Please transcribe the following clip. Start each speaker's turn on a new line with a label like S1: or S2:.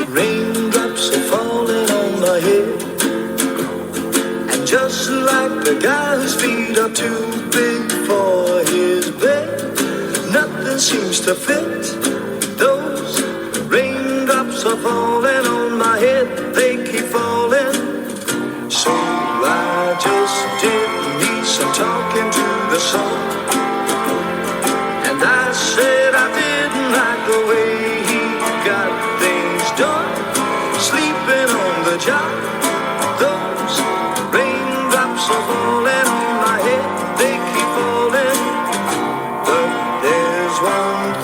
S1: Raindrops are falling on my head, and just like the guy whose feet are too big for his bed, nothing seems to fit. Those raindrops are falling on my head, they keep falling. So I just did me some talking to the sun, and I said I didn't like the way he got things done, sleeping on the job. Those raindrops are falling on my head, they keep falling. But there's one